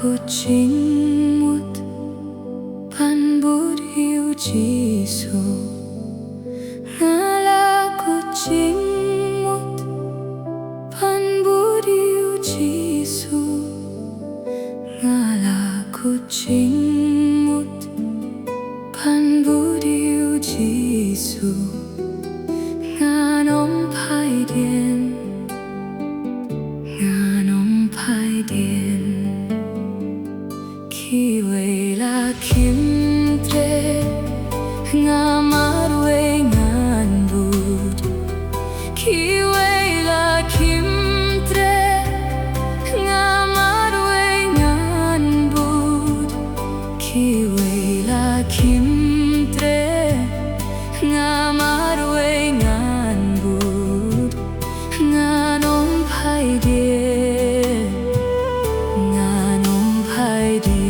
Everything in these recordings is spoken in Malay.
Kucingmut pan buriu Jisu Ngala kucingmut pan buriu Jisu Ngala kucingmut pan buriu Jisu Nganom pai dien Nganom pai dien Khi về là kim tre ngamar we ngan bud Khi về là kim tre ngamar we ngan bud Khi về là kim tre ngamar we ngan bud Nganom pai die Nganom pai die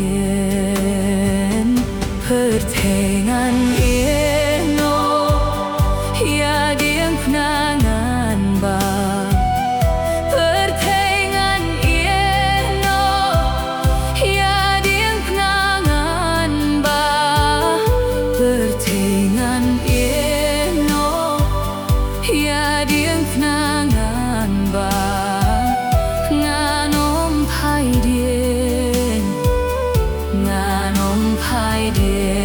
Pertengan eno ya diang penangan ba Pertengan eno ya diang penangan ba Pertengan eno ya diang penangan ba Nganom pai dien Nganom pai dien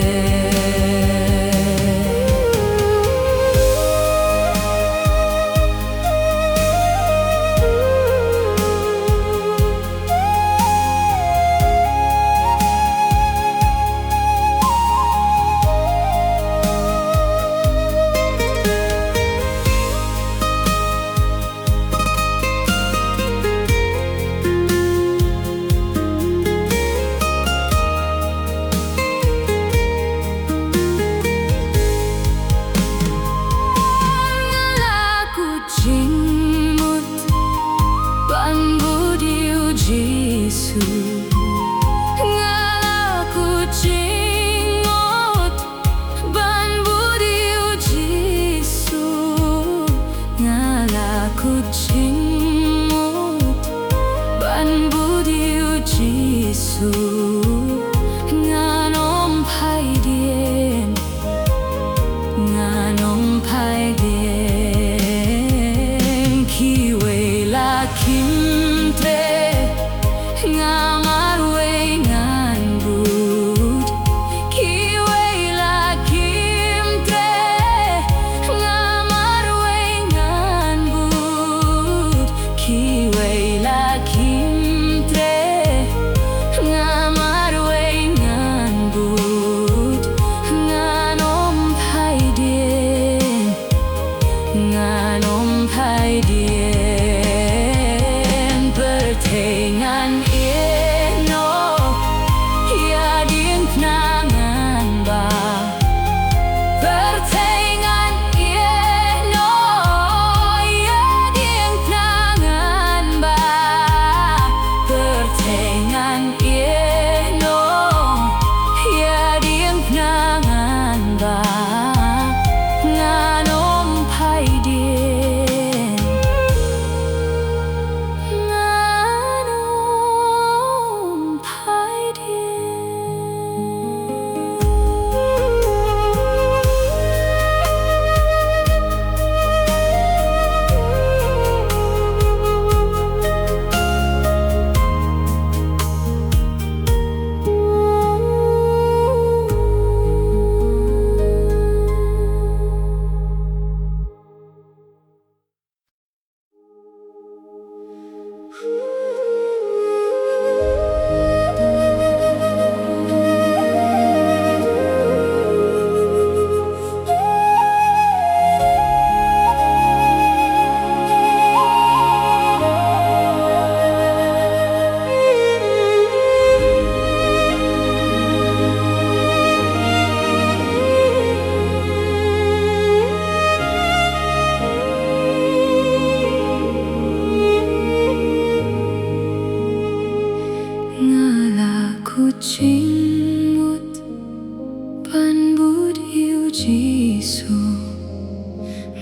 Jisu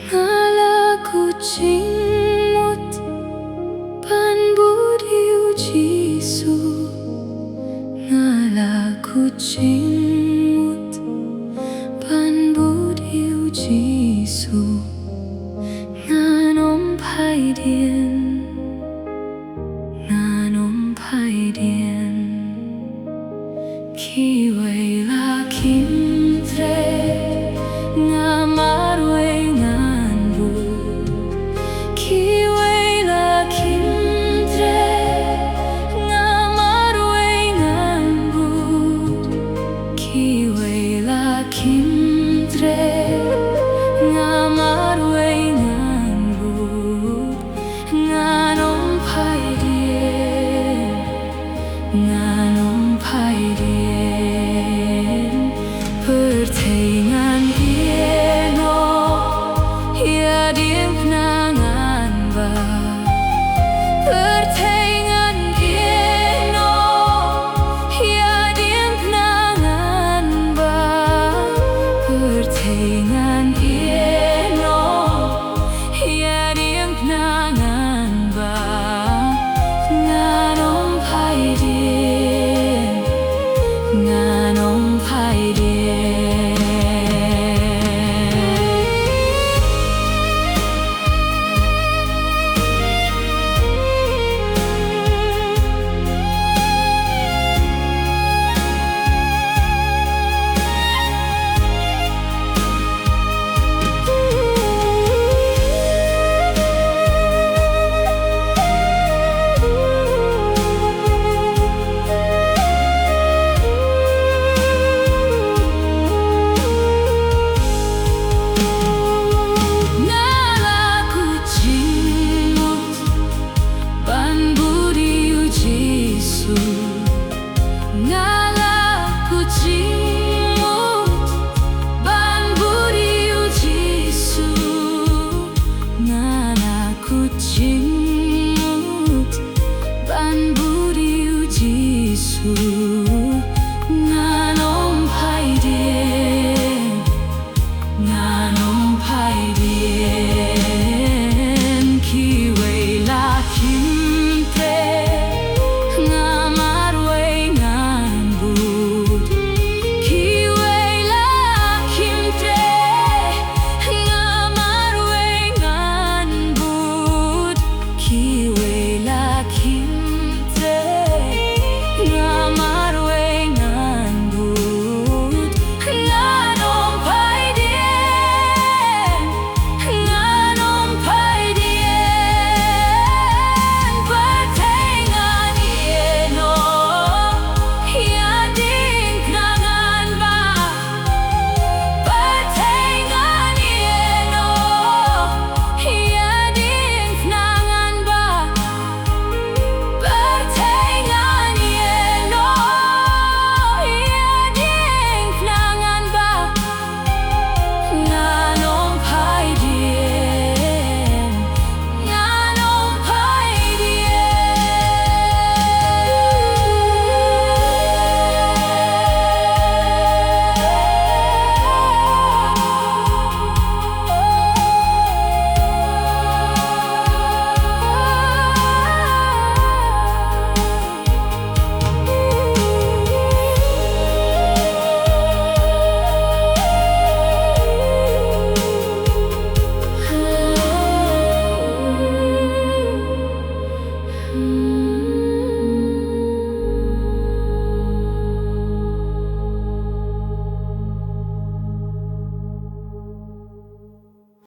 ngalaku cingmut pan budiu Jisu ngalaku cingmut pan budiu Jisu nganom pai dien ki wei la kim tre ngamar wei ngan bu ki wei la kim tre ngamar wei ngan bu ki wei la kim tre ngamar wei ngan bu nganom pai dien pertei